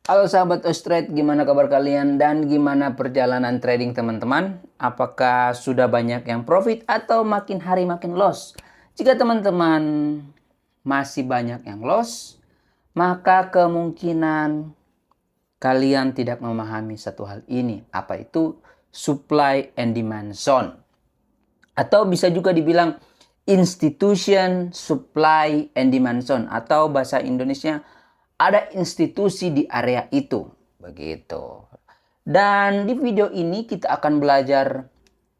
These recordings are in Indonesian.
Halo sahabat Ostrade, gimana kabar kalian dan gimana perjalanan trading teman-teman? Apakah sudah banyak yang profit atau makin hari makin loss? Jika teman-teman masih banyak yang loss, maka kemungkinan kalian tidak memahami satu hal ini. Apa itu supply and demand zone? Atau bisa juga dibilang institution supply and demand zone, atau bahasa Indonesia ada institusi di area itu, begitu. Dan di video ini kita akan belajar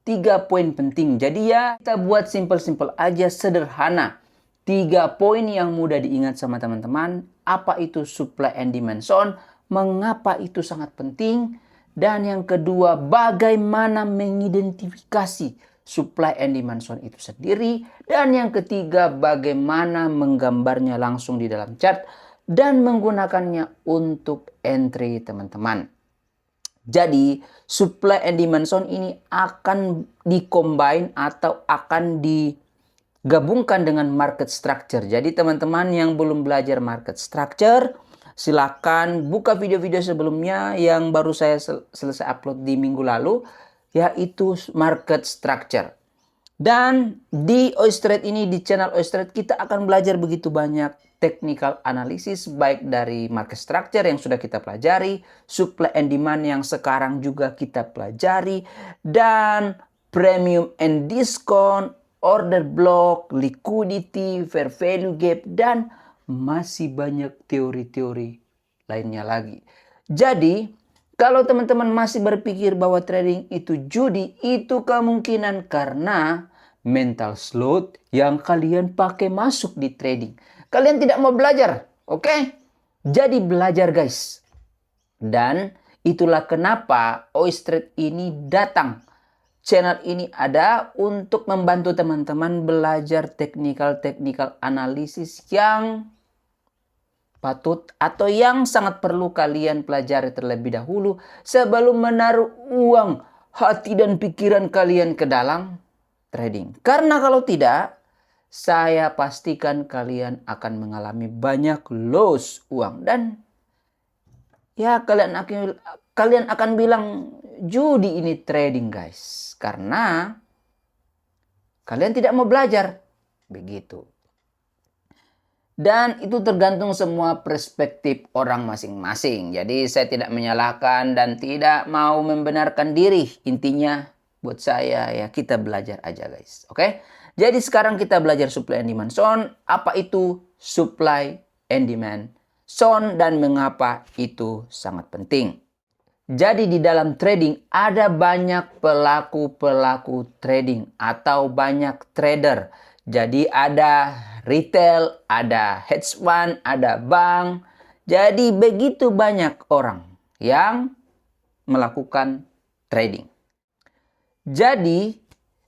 3 poin penting. Jadi ya kita buat simple-simple aja, sederhana. 3 poin yang mudah diingat sama teman-teman. Apa itu supply and demand zone? Mengapa itu sangat penting? Dan yang kedua, bagaimana mengidentifikasi supply and demand zone itu sendiri. Dan yang ketiga, bagaimana menggambarnya langsung di dalam chart dan menggunakannya untuk entry teman-teman. Jadi supply and demand zone ini akan dikombine atau akan digabungkan dengan market structure. Jadi teman-teman yang belum belajar market structure, silakan buka video-video sebelumnya yang baru saya selesai upload di minggu lalu, yaitu market structure. Dan di Ostrade ini, di channel Ostrade, kita akan belajar begitu banyak technical analysis, baik dari market structure yang sudah kita pelajari, supply and demand yang sekarang juga kita pelajari, dan premium and discount, order block, liquidity, fair value gap, dan masih banyak teori-teori lainnya lagi. Jadi, kalau teman-teman masih berpikir bahwa trading itu judi, itu kemungkinan karena mental slot yang kalian pakai masuk di trading. Kalian tidak mau belajar, oke? Jadi belajar guys. Dan itulah kenapa Ostrade ini datang. Channel ini ada untuk membantu teman-teman belajar technical analisis yang patut atau yang sangat perlu kalian pelajari terlebih dahulu sebelum menaruh uang, hati dan pikiran kalian ke dalam trading. Karena kalau tidak, saya pastikan kalian akan mengalami banyak loss uang. Dan ya kalian akan bilang judi ini trading guys. Karena kalian tidak mau belajar. Begitu. Dan itu tergantung semua perspektif orang masing-masing. Jadi saya tidak menyalahkan dan tidak mau membenarkan diri. Intinya buat saya ya kita belajar aja guys. Oke? Jadi sekarang kita belajar supply and demand zone. Apa itu supply and demand zone dan mengapa itu sangat penting. Jadi di dalam trading ada banyak pelaku-pelaku trading atau banyak trader. Jadi ada retail, ada hedge fund, ada bank. Jadi begitu banyak orang yang melakukan trading. Jadi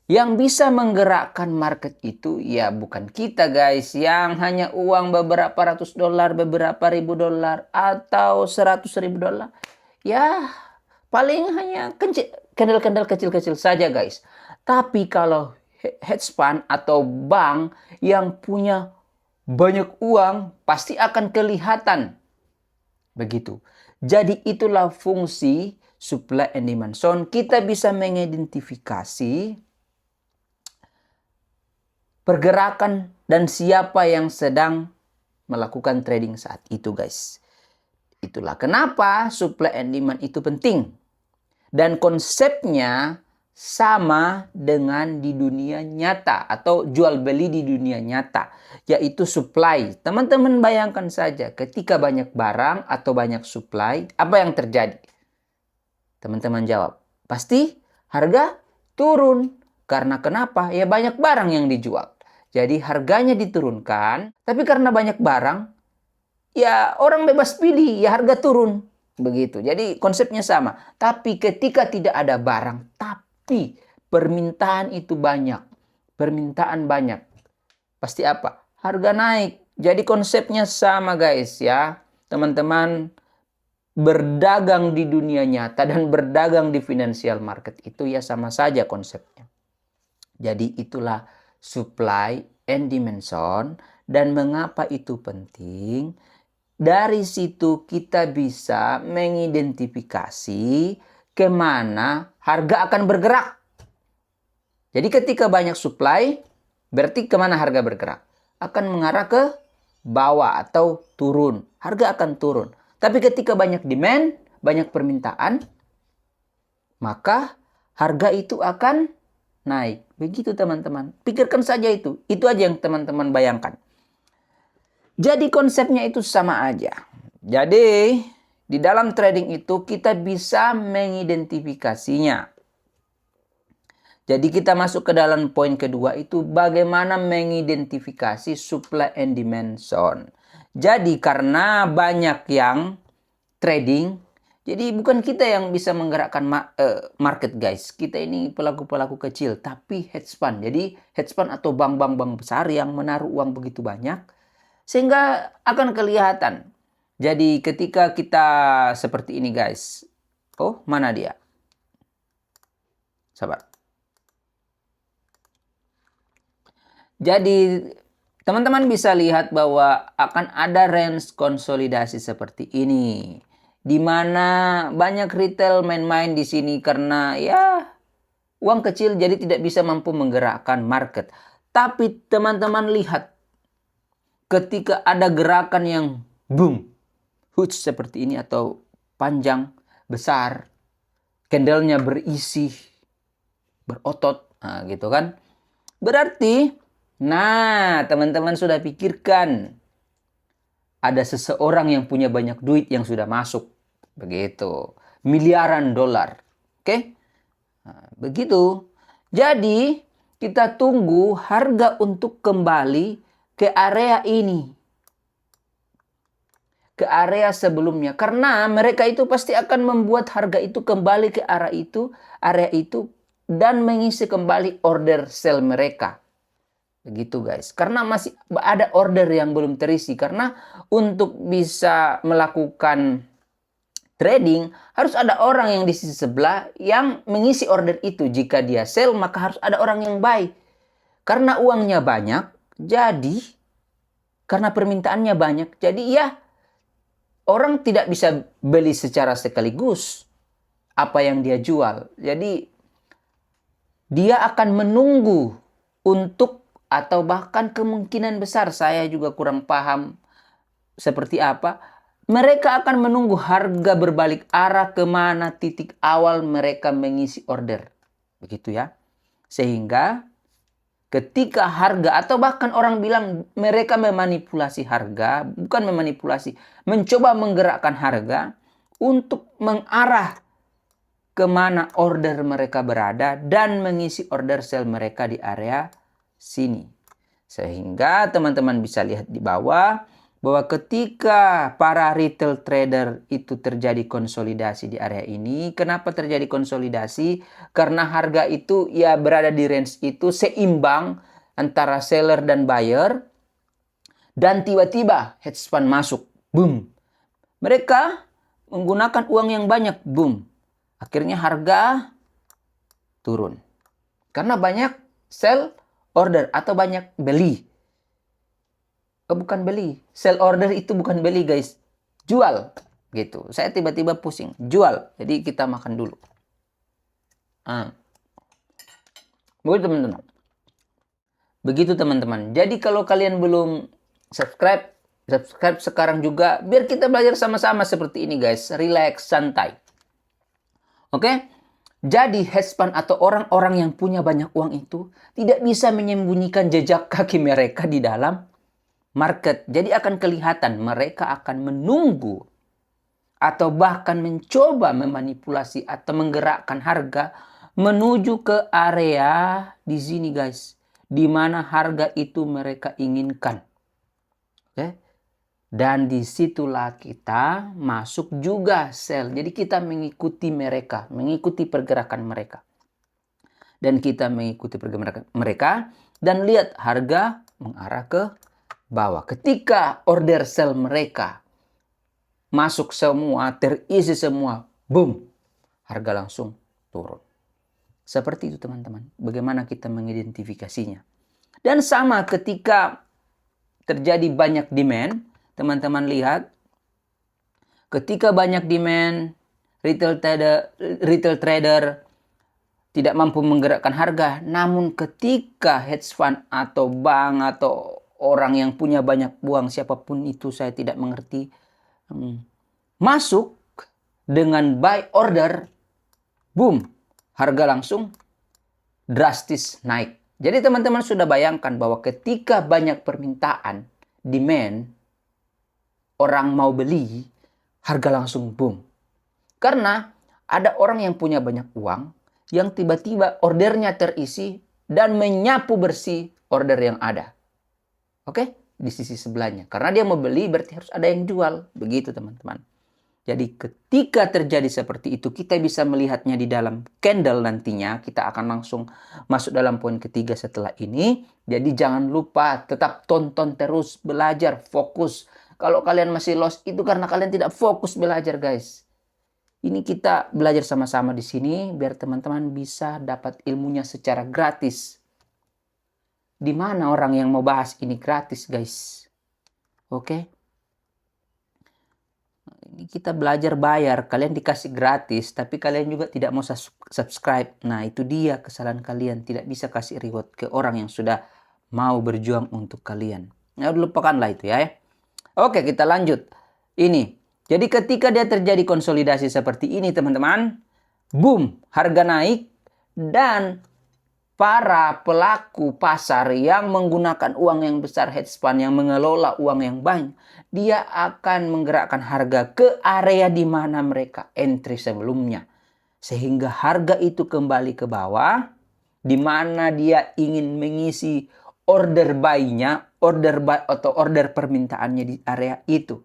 yang bisa menggerakkan market itu ya bukan kita guys, yang hanya uang beberapa ratus dolar, beberapa ribu dolar, atau 100.000 dolar. Ya paling hanya kendal-kendal kecil-kecil saja guys. Tapi kalau hedge fund atau bank yang punya banyak uang pasti akan kelihatan. Begitu. Jadi itulah fungsi supply and demand zone. Kita bisa mengidentifikasi pergerakan dan siapa yang sedang melakukan trading saat itu guys. Itulah kenapa supply and demand itu penting. Dan konsepnya sama dengan di dunia nyata atau jual beli di dunia nyata, yaitu supply. Teman-teman bayangkan saja ketika banyak barang atau banyak supply, apa yang terjadi? Teman-teman jawab, pasti harga turun. Karena kenapa? Ya banyak barang yang dijual. Jadi harganya diturunkan, tapi karena banyak barang, ya orang bebas pilih, ya harga turun. Begitu. Jadi konsepnya sama. Tapi ketika tidak ada barang, tapi permintaan itu banyak. Permintaan banyak. Pasti apa? Harga naik. Jadi konsepnya sama guys ya. Teman-teman berdagang di dunia nyata dan berdagang di financial market itu ya sama saja konsepnya. Jadi itulah supply and demand zone. Dan mengapa itu penting? dari situ kita bisa mengidentifikasi kemana harga akan bergerak. Jadi ketika banyak supply, berarti kemana harga bergerak? Akan mengarah ke bawah atau turun. Harga akan turun. Tapi ketika banyak demand, banyak permintaan, maka harga itu akan naik. Begitu teman-teman. Pikirkan saja itu. Itu aja yang teman-teman bayangkan. Jadi konsepnya itu sama aja. Jadi di dalam trading itu kita bisa mengidentifikasinya. Jadi kita masuk ke dalam poin kedua itu bagaimana mengidentifikasi supply and demand zone. Jadi karena banyak yang trading, jadi bukan kita yang bisa menggerakkan market guys. Kita ini pelaku-pelaku kecil tapi hedge fund. Jadi hedge fund atau bank-bank besar yang menaruh uang begitu banyak sehingga akan kelihatan. Jadi ketika kita seperti ini guys. Oh, mana dia? Sabar. Jadi teman-teman bisa lihat bahwa akan ada range konsolidasi seperti ini. Di mana banyak retail main-main di sini karena ya uang kecil jadi tidak bisa mampu menggerakkan market. Tapi teman-teman lihat ketika ada gerakan yang boom, huge seperti ini atau panjang, besar, candlenya berisi, berotot, nah gitu kan. Berarti nah, teman-teman sudah pikirkan ada seseorang yang punya banyak duit yang sudah masuk. Begitu. Miliaran dolar. Oke? Nah, begitu. Jadi, kita tunggu harga untuk kembali ke area ini. Ke area sebelumnya. Karena mereka itu pasti akan membuat harga itu kembali ke area itu, dan mengisi kembali order sell mereka. Begitu guys. Karena masih ada order yang belum terisi. Karena untuk bisa melakukan trading harus ada orang yang di sisi sebelah yang mengisi order itu. Jika dia sell maka harus ada orang yang buy. Karena uangnya banyak. Jadi karena permintaannya banyak. Jadi ya orang tidak bisa beli secara sekaligus apa yang dia jual. Jadi dia akan menunggu untuk atau bahkan kemungkinan besar saya juga kurang paham seperti apa. Mereka akan menunggu harga berbalik arah kemana titik awal mereka mengisi order. Begitu ya. Sehingga ketika harga atau bahkan orang bilang mereka memanipulasi harga. Bukan memanipulasi. Mencoba menggerakkan harga untuk mengarah kemana order mereka berada dan mengisi order sell mereka di area sini. Sehingga teman-teman bisa lihat di bawah bahwa ketika para retail trader itu terjadi konsolidasi di area ini. Kenapa terjadi konsolidasi? Karena harga itu ya berada di range itu seimbang antara seller dan buyer. Dan tiba-tiba hedge fund masuk. Boom. Mereka menggunakan uang yang banyak. Boom. Akhirnya harga turun. Karena banyak sell order atau banyak beli. Oh, bukan beli. Sell order itu bukan beli guys. Jual. Gitu. Saya tiba-tiba pusing. Jual. Jadi kita makan dulu. Begitu teman-teman. Begitu teman-teman. Jadi kalau kalian belum subscribe sekarang juga. Biar kita belajar sama-sama seperti ini guys. Relax, santai. Oke? Jadi hedge fund atau orang-orang yang punya banyak uang itu tidak bisa menyembunyikan jejak kaki mereka di dalam market. Jadi akan kelihatan mereka akan menunggu atau bahkan mencoba memanipulasi atau menggerakkan harga menuju ke area di sini guys. Di mana harga itu mereka inginkan. Oke? Dan disitulah kita masuk juga sell. Jadi kita mengikuti mereka. Mengikuti pergerakan mereka. Dan kita mengikuti pergerakan mereka. Dan lihat harga mengarah ke bawah. Ketika order sell mereka masuk semua, terisi semua. Boom. Harga langsung turun. Seperti itu teman-teman. Bagaimana kita mengidentifikasinya. Dan sama ketika terjadi banyak demand. Teman-teman lihat Ketika banyak demand, retail trader tidak mampu menggerakkan harga. Namun ketika hedge fund atau bank atau orang yang punya banyak uang, siapapun itu saya tidak mengerti, masuk dengan buy order, boom, harga langsung drastis naik. Jadi teman-teman sudah bayangkan bahwa ketika banyak permintaan, demand, orang mau beli, harga langsung boom. Karena ada orang yang punya banyak uang, yang tiba-tiba ordernya terisi dan menyapu bersih order yang ada. Oke? Di sisi sebelahnya. Karena dia mau beli berarti harus ada yang jual. Begitu teman-teman. Jadi ketika terjadi seperti itu, kita bisa melihatnya di dalam candle nantinya. Kita akan langsung masuk dalam poin ketiga setelah ini. Jadi jangan lupa tetap tonton terus, belajar, fokus. Kalau kalian masih lost itu karena kalian tidak fokus belajar guys. Ini kita belajar sama-sama di sini biar teman-teman bisa dapat ilmunya secara gratis. Di mana orang yang mau bahas ini gratis, guys? Oke? Ini kita belajar bayar, kalian dikasih gratis, tapi kalian juga tidak mau subscribe. Nah, itu dia kesalahan kalian, tidak bisa kasih reward ke orang yang sudah mau berjuang untuk kalian. Nah, lupakanlah itu ya. Oke, kita lanjut. Ini. Jadi ketika dia terjadi konsolidasi seperti ini teman-teman, boom, harga naik dan para pelaku pasar yang menggunakan uang yang besar, hedge fund yang mengelola uang yang banyak, dia akan menggerakkan harga ke area di mana mereka entry sebelumnya. Sehingga harga itu kembali ke bawah, di mana dia ingin mengisi order buy-nya, order buy atau order permintaannya di area itu.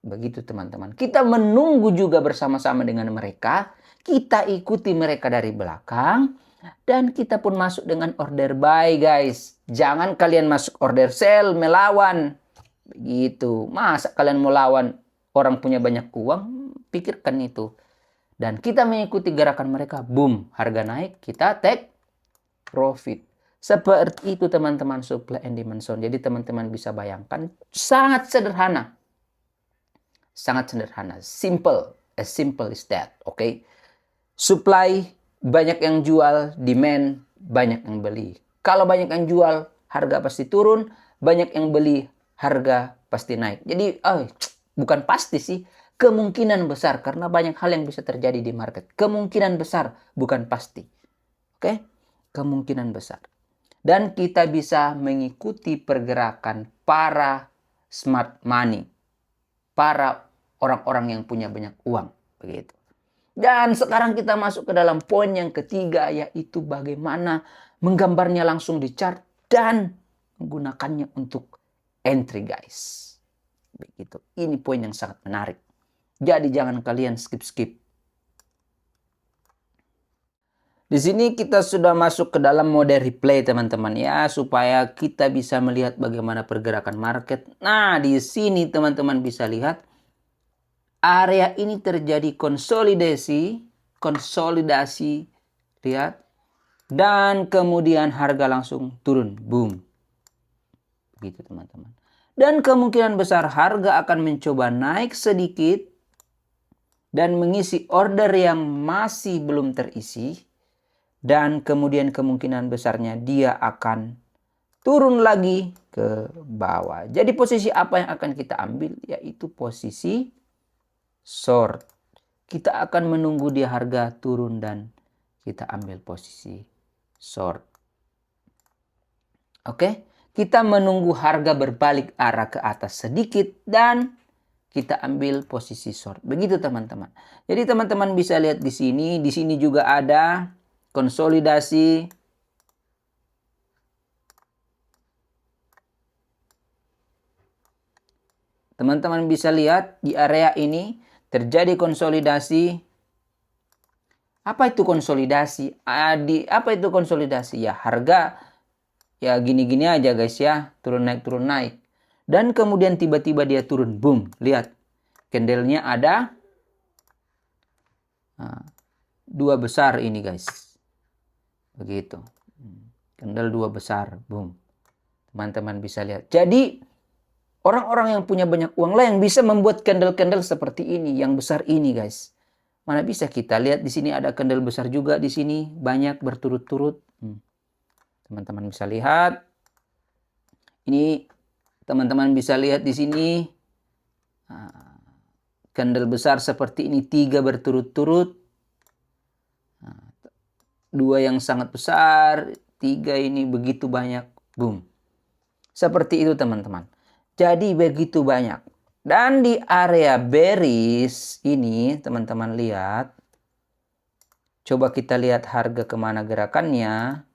Begitu teman-teman. Kita menunggu juga bersama-sama dengan mereka. Kita ikuti mereka dari belakang. Dan kita pun masuk dengan order buy guys. Jangan kalian masuk order sell, melawan. Begitu. Masa kalian mau lawan orang punya banyak uang? Pikirkan itu. Dan kita mengikuti gerakan mereka. Boom. Harga naik. Kita take profit. Seperti itu teman-teman supply and demand zone. Jadi teman-teman bisa bayangkan. Sangat sederhana. Sangat sederhana, simple, as simple as that, oke? Supply, banyak yang jual, demand, banyak yang beli. Kalau banyak yang jual, harga pasti turun, banyak yang beli, harga pasti naik. Jadi, bukan pasti sih, kemungkinan besar, karena banyak hal yang bisa terjadi di market. Kemungkinan besar, bukan pasti, oke? Kemungkinan besar. Dan kita bisa mengikuti pergerakan para smart money. Para orang-orang yang punya banyak uang. Begitu. Dan sekarang kita masuk ke dalam poin yang ketiga, yaitu bagaimana menggambarnya langsung di chart dan menggunakannya untuk entry guys. Begitu. Ini poin yang sangat menarik. Jadi jangan kalian skip-skip. Di sini kita sudah masuk ke dalam mode replay teman-teman ya, supaya kita bisa melihat bagaimana pergerakan market. Nah, di sini teman-teman bisa lihat area ini terjadi konsolidasi, lihat. Dan kemudian harga langsung turun, boom. Begitu teman-teman. Dan kemungkinan besar harga akan mencoba naik sedikit dan mengisi order yang masih belum terisi. Dan kemudian kemungkinan besarnya dia akan turun lagi ke bawah. Jadi posisi apa yang akan kita ambil? Yaitu posisi short. Kita akan menunggu dia harga turun dan kita ambil posisi short. Oke, kita menunggu harga berbalik arah ke atas sedikit dan kita ambil posisi short. Begitu teman-teman. Jadi teman-teman bisa lihat di sini. Di sini juga ada konsolidasi. Teman-teman bisa lihat di area ini terjadi konsolidasi. Apa itu konsolidasi? Apa itu konsolidasi? Ya harga ya gini-gini aja guys ya. Turun naik. Dan kemudian tiba-tiba dia turun. Boom. Lihat. Candlenya ada. Nah, dua besar ini guys. Begitu. Candle dua besar. Boom. Teman-teman bisa lihat. Jadi Orang-orang yang punya banyak uang lah yang bisa membuat candle-candle seperti ini, yang besar ini guys. Mana bisa kita lihat di sini ada candle besar juga di sini, banyak berturut-turut. Teman-teman bisa lihat. Ini teman-teman bisa lihat di sini. Candle besar seperti ini 3 berturut-turut. 2 yang sangat besar, 3 ini begitu banyak. Boom. Seperti itu teman-teman. Jadi begitu banyak. Dan di area bearish ini teman-teman lihat. Coba kita lihat harga kemana gerakannya.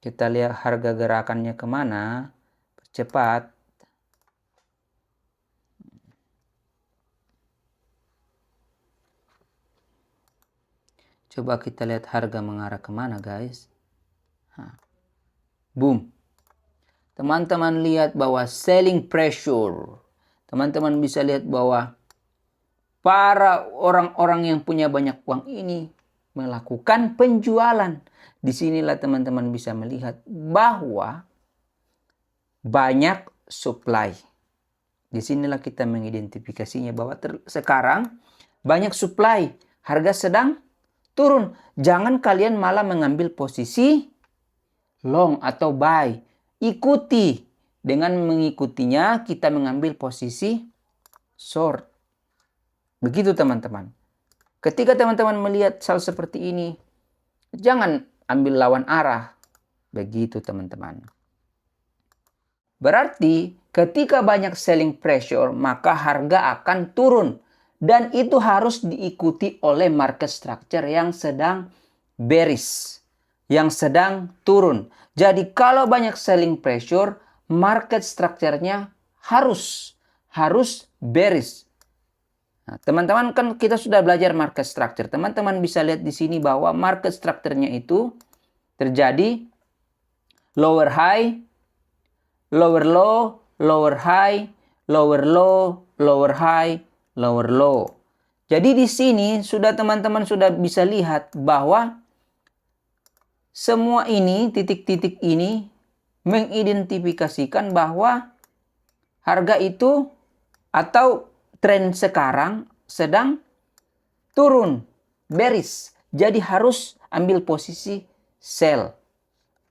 Kita lihat harga gerakannya kemana. Percepat. Coba kita lihat harga mengarah kemana guys. Boom. Teman-teman lihat bahwa selling pressure. Teman-teman bisa lihat bahwa para orang-orang yang punya banyak uang ini melakukan penjualan. Disinilah teman-teman bisa melihat bahwa banyak supply. Disinilah kita mengidentifikasinya bahwa sekarang banyak supply. Harga sedang turun. Jangan kalian malah mengambil posisi long atau buy. Ikuti. Dengan mengikutinya kita mengambil posisi short. Begitu teman-teman. Ketika teman-teman melihat hal seperti ini, jangan ambil lawan arah. Begitu teman-teman. Berarti ketika banyak selling pressure, maka harga akan turun. Dan itu harus diikuti oleh market structure yang sedang bearish. Yang sedang turun. Jadi kalau banyak selling pressure, market structure-nya harus bearish. Nah, teman-teman kan kita sudah belajar market structure. Teman-teman bisa lihat di sini bahwa market structure-nya itu terjadi lower high, lower low, lower high, lower low, lower high, lower low. Jadi di sini sudah teman-teman sudah bisa lihat bahwa semua ini, titik-titik ini mengidentifikasikan bahwa harga itu atau tren sekarang sedang turun, bearish. Jadi harus ambil posisi sell.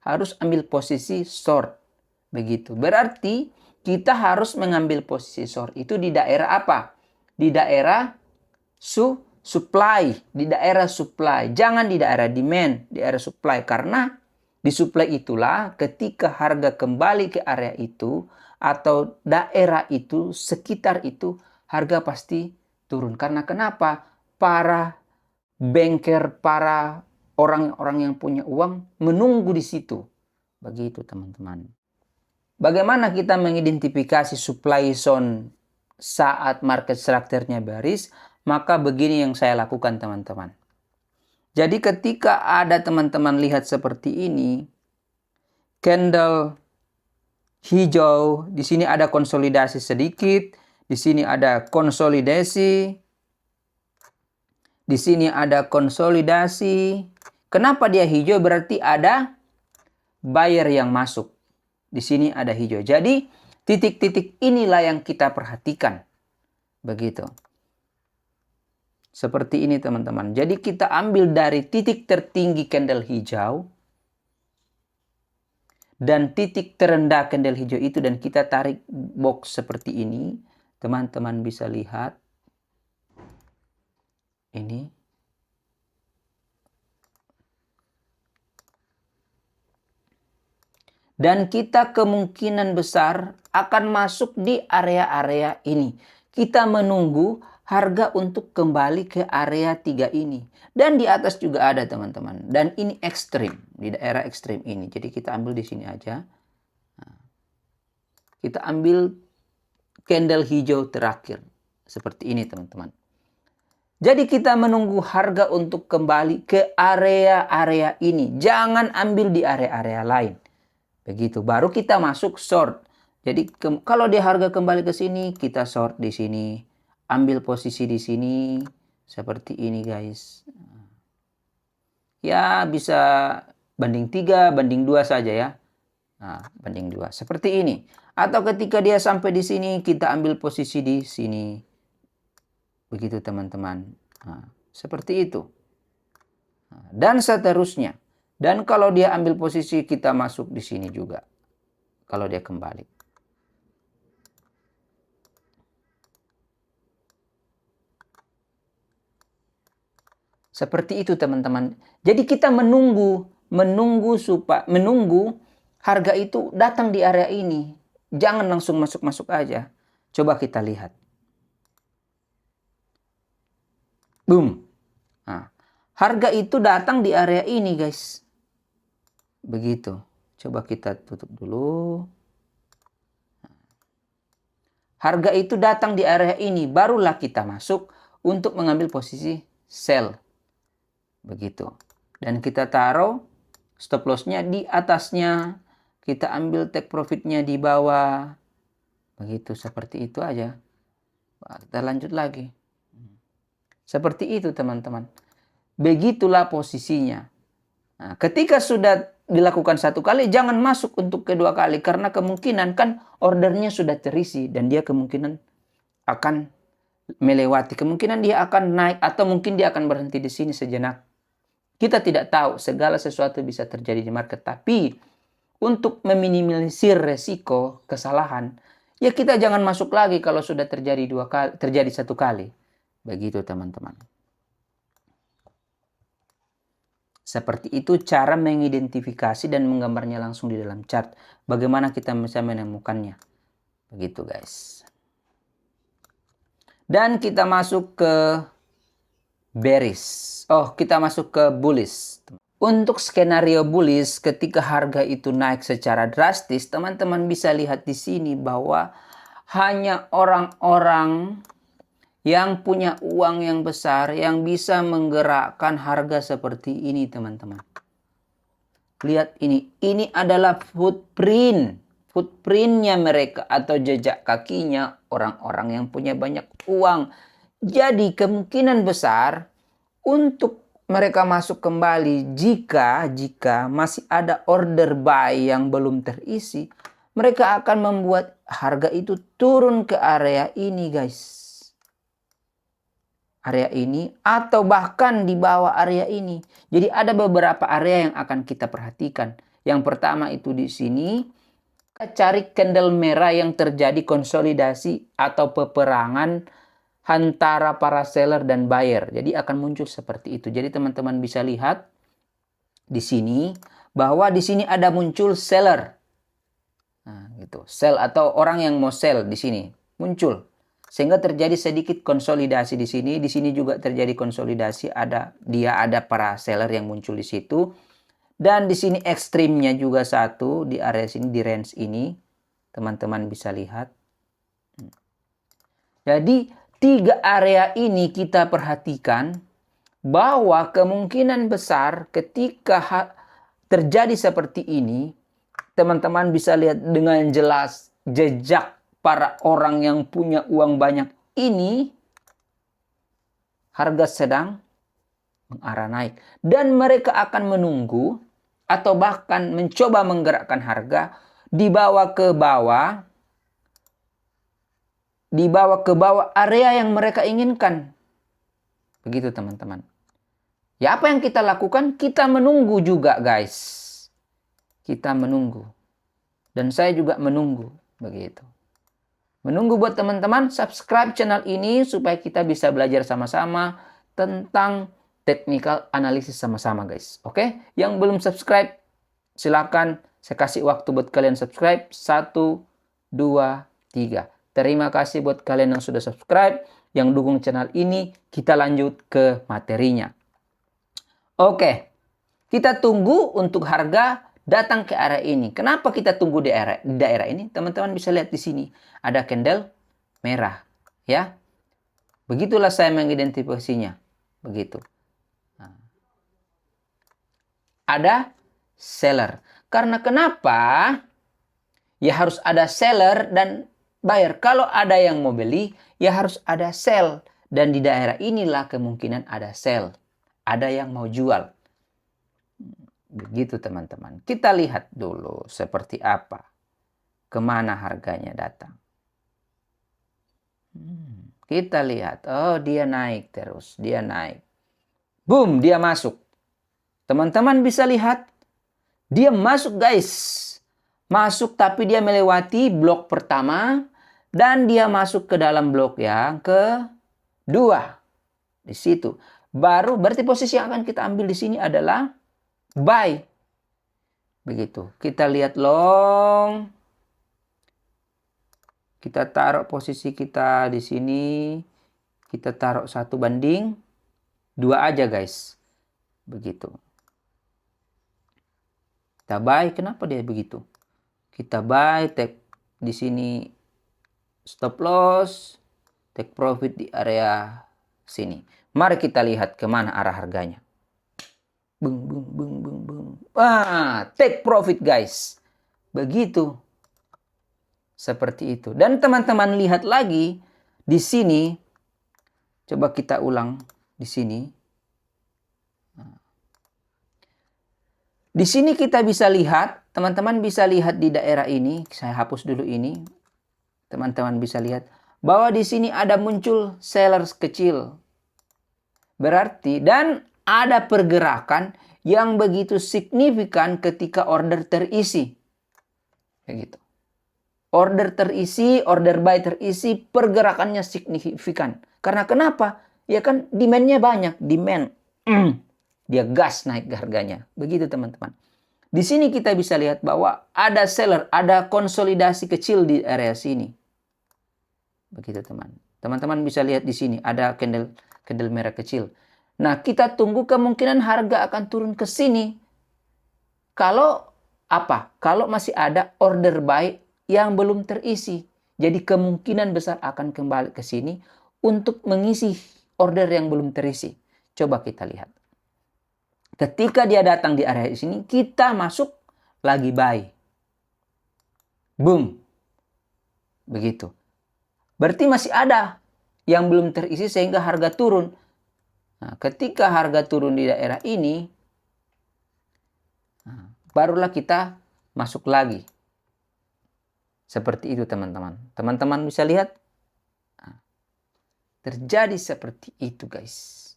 Harus ambil posisi short. Begitu. Berarti kita harus mengambil posisi short itu di daerah apa? Di daerah supply, di daerah supply, jangan di daerah demand, di daerah supply, karena di supply itulah ketika harga kembali ke area itu atau daerah itu, sekitar itu, harga pasti turun. Karena kenapa? Para banker, para orang-orang yang punya uang menunggu di situ. Begitu teman-teman. Bagaimana kita mengidentifikasi supply zone saat market structure-nya bearish? Maka begini yang saya lakukan teman-teman. Jadi ketika ada teman-teman lihat seperti ini, candle hijau, di sini ada konsolidasi sedikit, di sini ada konsolidasi, di sini ada konsolidasi. Kenapa dia hijau? Berarti ada buyer yang masuk. Di sini ada hijau. Jadi titik-titik inilah yang kita perhatikan. Begitu. Seperti ini teman-teman. Jadi kita ambil dari titik tertinggi candle hijau. Dan titik terendah candle hijau itu. Dan kita tarik box seperti ini. Teman-teman bisa lihat. Ini. Dan kita kemungkinan besar akan masuk di area-area ini. Kita menunggu harga untuk kembali ke area 3 ini. Dan di atas juga ada teman-teman. Dan ini ekstrim. Di daerah ekstrim ini. Jadi kita ambil di sini aja. Nah, kita ambil candle hijau terakhir. Seperti ini teman-teman. Jadi kita menunggu harga untuk kembali ke area-area ini. Jangan ambil di area-area lain. Begitu. Baru kita masuk short. Jadi kalau dia harga kembali ke sini, kita short di sini. Ambil posisi di sini seperti ini guys. Ya bisa banding 3, banding 2 saja ya. Nah, banding 2 seperti ini. Atau ketika dia sampai di sini, kita ambil posisi di sini. Begitu teman-teman. Nah, seperti itu. Dan seterusnya. Dan kalau dia ambil posisi, kita masuk di sini juga. Kalau dia kembali. Seperti itu teman-teman. Jadi kita menunggu harga itu datang di area ini. Jangan langsung masuk-masuk aja. Coba kita lihat. Boom. Nah, harga itu datang di area ini guys. Begitu. Coba kita tutup dulu. Harga itu datang di area ini. Barulah kita masuk untuk mengambil posisi sell. Begitu. Dan kita taruh stop lossnya di atasnya. Kita ambil take profitnya di bawah. Begitu, seperti itu aja. Kita lanjut lagi. Seperti itu teman-teman. Begitulah posisinya. Nah, ketika sudah dilakukan satu kali, jangan masuk untuk kedua kali. Karena kemungkinan kan ordernya sudah terisi. Dan dia kemungkinan akan melewati. Kemungkinan dia akan naik atau mungkin dia akan berhenti di sini sejenak. Kita tidak tahu, segala sesuatu bisa terjadi di market. Tapi untuk meminimalisir resiko kesalahan, ya kita jangan masuk lagi kalau sudah terjadi satu kali. Begitu teman-teman. Seperti itu cara mengidentifikasi dan menggambarnya langsung di dalam chart. Bagaimana kita bisa menemukannya. Begitu guys. Dan kita masuk ke bearish. Kita masuk ke bullish. Untuk skenario bullish, ketika harga itu naik secara drastis, teman-teman bisa lihat di sini bahwa hanya orang-orang yang punya uang yang besar yang bisa menggerakkan harga seperti ini, teman-teman. Lihat ini. Ini adalah footprintnya mereka atau jejak kakinya orang-orang yang punya banyak uang. Jadi kemungkinan besar untuk mereka masuk kembali jika masih ada order buy yang belum terisi, mereka akan membuat harga itu turun ke area ini guys. Area ini atau bahkan di bawah area ini. Jadi ada beberapa area yang akan kita perhatikan. Yang pertama itu di sini, kita cari candle merah yang terjadi konsolidasi atau peperangan antara para seller dan buyer. Jadi akan muncul seperti itu. Jadi teman-teman bisa lihat di sini bahwa di sini ada muncul seller. Nah, gitu. Sell atau orang yang mau sell di sini muncul. Sehingga terjadi sedikit konsolidasi di sini. Di sini juga terjadi konsolidasi, ada para seller yang muncul di situ. Dan di sini ekstrimnya juga satu di area sini, di range ini. Teman-teman bisa lihat. Jadi 3 area ini kita perhatikan bahwa kemungkinan besar ketika terjadi seperti ini, teman-teman bisa lihat dengan jelas jejak para orang yang punya uang banyak ini, harga sedang mengarah naik. Dan mereka akan menunggu atau bahkan mencoba menggerakkan harga dibawa ke bawah area yang mereka inginkan. Begitu teman-teman. Ya apa yang kita lakukan? Kita menunggu juga guys. Kita menunggu. Dan saya juga menunggu. Begitu. Menunggu buat teman-teman subscribe channel ini supaya kita bisa belajar sama-sama tentang technical analysis sama-sama guys. Oke? Yang belum subscribe silakan saya kasih waktu buat kalian subscribe. 1, 2, 3. Terima kasih buat kalian yang sudah subscribe, yang dukung channel ini. Kita lanjut ke materinya. Oke, kita tunggu untuk harga datang ke area ini. Kenapa kita tunggu di daerah ini? Teman-teman bisa lihat di sini. Ada candle merah. Ya, begitulah saya mengidentifikasinya. Begitu. Nah. Ada seller. Karena kenapa? Ya harus ada seller dan buyer. Kalau ada yang mau beli, ya harus ada sell. Dan di daerah inilah kemungkinan ada sell. Ada yang mau jual. Begitu teman-teman. Kita lihat dulu seperti apa. kemana harganya datang. Kita lihat, oh dia naik terus, dia naik. Boom, dia masuk. Teman-teman bisa lihat, dia masuk guys. Masuk tapi dia melewati blok pertama dan dia masuk ke dalam blok yang kedua. Di situ. Baru berarti posisi yang akan kita ambil di sini adalah buy. Begitu. Kita lihat long. Kita taruh posisi kita di sini. Kita taruh 1:2 aja guys. Begitu. Kita buy. Kenapa dia begitu? Kita buy, take di sini stop loss, take profit di area sini. Mari kita lihat kemana arah harganya. Bung, bung, bung, bung, bung. Take profit guys. Begitu. Seperti itu. Dan teman-teman lihat lagi di sini. Coba kita ulang di sini. Di sini kita bisa lihat, teman-teman bisa lihat di daerah ini. Saya hapus dulu ini. Teman-teman bisa lihat bahwa di sini ada muncul sellers kecil. Berarti dan ada pergerakan yang begitu signifikan ketika order terisi. Kayak gitu. Order terisi, order buy terisi, pergerakannya signifikan. Karena kenapa? Ya kan demand-nya banyak. Demand. Dia gas naik harganya. Begitu teman-teman. Di sini kita bisa lihat bahwa ada seller, ada konsolidasi kecil di area sini. Begitu teman. Teman-teman bisa lihat di sini ada candle merah kecil. Nah, kita tunggu kemungkinan harga akan turun ke sini. Kalau apa? Kalau masih ada order buy yang belum terisi. Jadi kemungkinan besar akan kembali ke sini untuk mengisi order yang belum terisi. Coba kita lihat. Ketika dia datang di area sini, kita masuk lagi buy. Boom. Begitu. Berarti masih ada yang belum terisi sehingga harga turun. Nah, ketika harga turun di daerah ini, barulah kita masuk lagi. Seperti itu teman-teman. Teman-teman bisa lihat. Terjadi seperti itu guys.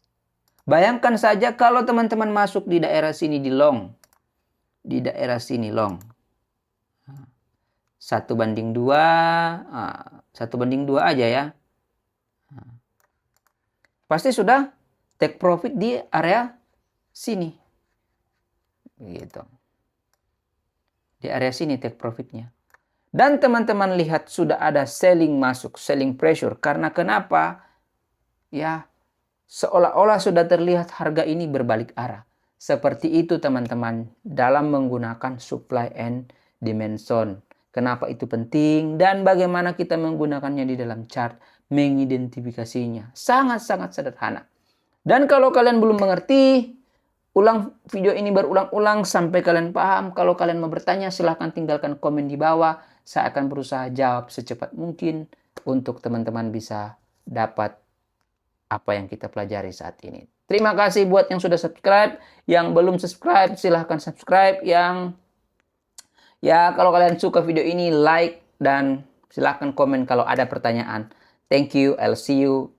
Bayangkan saja kalau teman-teman masuk di daerah sini di long. Di daerah sini long. 1:2. 1:2 aja ya. Pasti sudah take profit di area sini. Begitu. Di area sini take profitnya. Dan teman-teman lihat sudah ada selling masuk, selling pressure. Karena kenapa? Ya, seolah-olah sudah terlihat harga ini berbalik arah. Seperti itu teman-teman dalam menggunakan supply and demand zone. Kenapa itu penting dan bagaimana kita menggunakannya di dalam chart, mengidentifikasinya. Sangat-sangat sederhana. Dan kalau kalian belum mengerti, ulang video ini berulang-ulang sampai kalian paham. Kalau kalian mau bertanya, silahkan tinggalkan komen di bawah. Saya akan berusaha jawab secepat mungkin untuk teman-teman bisa dapat apa yang kita pelajari saat ini. Terima kasih buat yang sudah subscribe. Yang belum subscribe, silahkan subscribe. Kalau kalian suka video ini, like dan silahkan komen kalau ada pertanyaan. Thank you, I'll see you.